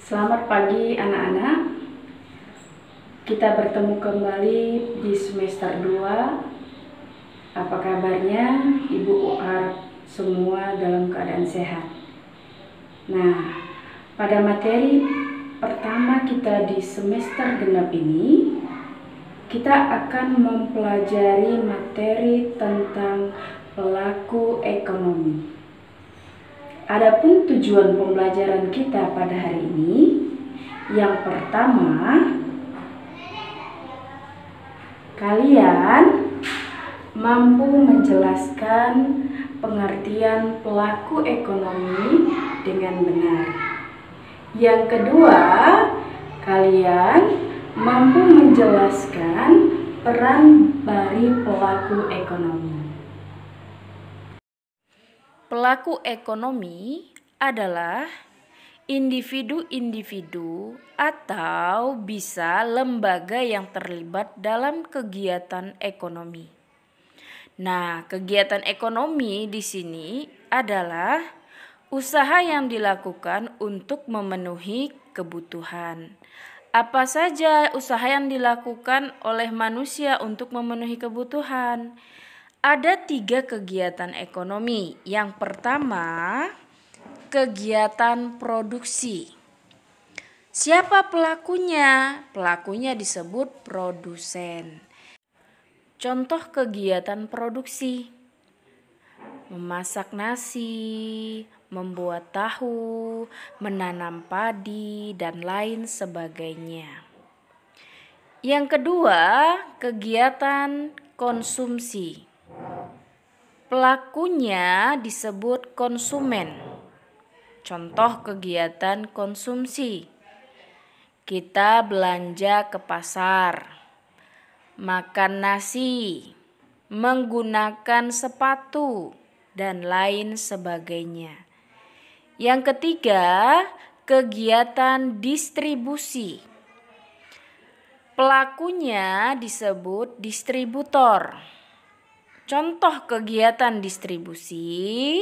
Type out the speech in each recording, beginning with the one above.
Selamat pagi anak-anak. Kita bertemu kembali di semester 2. Apa kabarnya? Ibu harap semua dalam keadaan sehat. Nah, pada materi pertama kita di semester genap ini, kita akan mempelajari materi tentang pelaku ekonomi. Adapun tujuan pembelajaran kita pada hari ini, yang pertama, kalian mampu menjelaskan pengertian pelaku ekonomi dengan benar. Yang kedua, kalian mampu menjelaskan peran dari pelaku ekonomi. Pelaku ekonomi adalah individu-individu atau bisa lembaga yang terlibat dalam kegiatan ekonomi. Nah, kegiatan ekonomi di sini adalah usaha yang dilakukan untuk memenuhi kebutuhan. Apa saja usaha yang dilakukan oleh manusia untuk memenuhi kebutuhan? Ada 3 kegiatan ekonomi. Yang pertama, kegiatan produksi. Siapa pelakunya? Pelakunya disebut produsen. Contoh kegiatan produksi: memasak nasi, membuat tahu, menanam padi, dan lain sebagainya. Yang kedua, kegiatan konsumsi. Pelakunya disebut konsumen. Contoh kegiatan konsumsi: kita belanja ke pasar, makan nasi, menggunakan sepatu, dan lain sebagainya. Yang ketiga, kegiatan distribusi. Pelakunya disebut distributor. Contoh kegiatan distribusi: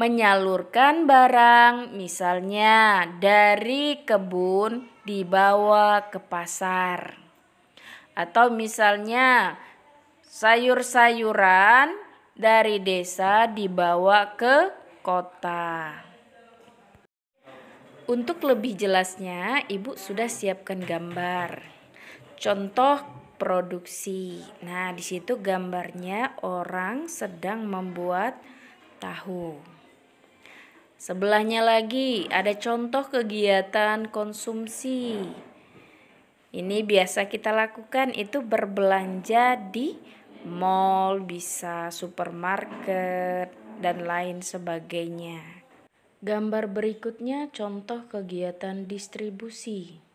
menyalurkan barang, misalnya dari kebun dibawa ke pasar. Atau misalnya sayur-sayuran dari desa dibawa ke kota. Untuk lebih jelasnya, Ibu sudah siapkan gambar contoh produksi. Nah, di situ gambarnya orang sedang membuat tahu. Sebelahnya lagi ada contoh kegiatan konsumsi. Ini biasa kita lakukan itu berbelanja di mall, bisa supermarket, dan lain sebagainya. Gambar berikutnya contoh kegiatan distribusi.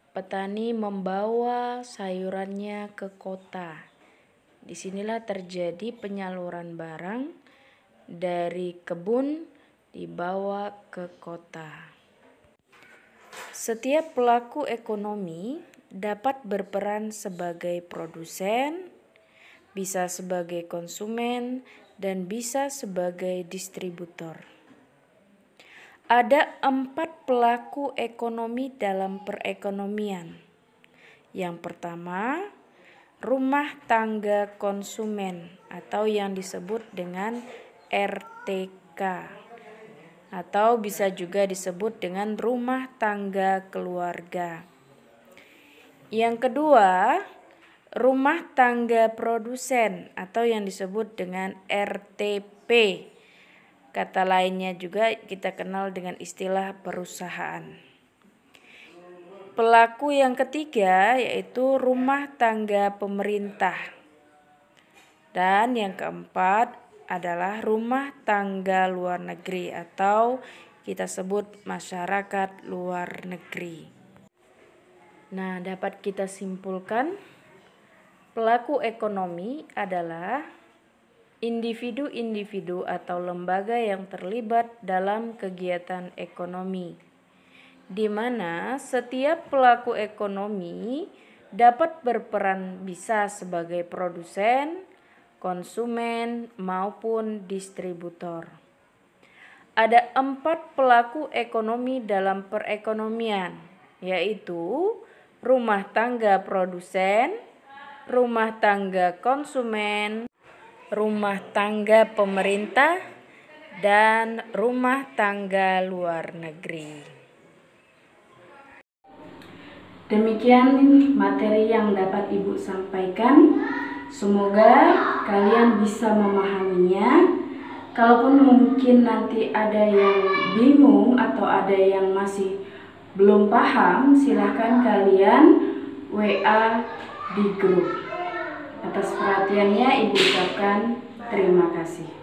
Petani membawa sayurannya ke kota. Disinilah terjadi penyaluran barang dari kebun dibawa ke kota. Setiap pelaku ekonomi dapat berperan sebagai produsen, bisa sebagai konsumen, dan bisa sebagai distributor. Ada 4 pelaku ekonomi dalam perekonomian. Yang pertama, rumah tangga konsumen atau yang disebut dengan RTK, atau bisa juga disebut dengan rumah tangga keluarga. Yang kedua, rumah tangga produsen atau yang disebut dengan RTP. Kata lainnya juga kita kenal dengan istilah perusahaan. Pelaku yang ketiga yaitu rumah tangga pemerintah. Dan yang keempat adalah rumah tangga luar negeri atau kita sebut masyarakat luar negeri. Nah, dapat kita simpulkan pelaku ekonomi adalah individu-individu atau lembaga yang terlibat dalam kegiatan ekonomi, di mana setiap pelaku ekonomi dapat berperan bisa sebagai produsen, konsumen, maupun distributor. ada 4 pelaku ekonomi dalam perekonomian, yaitu rumah tangga produsen, rumah tangga konsumen, rumah tangga pemerintah, dan rumah tangga luar negeri. Demikian materi yang dapat Ibu sampaikan. Semoga kalian bisa memahaminya. Kalaupun mungkin nanti ada yang bingung atau ada yang masih belum paham, silahkan kalian WA di grup. Atas perhatiannya Ibu ucapkan terima kasih.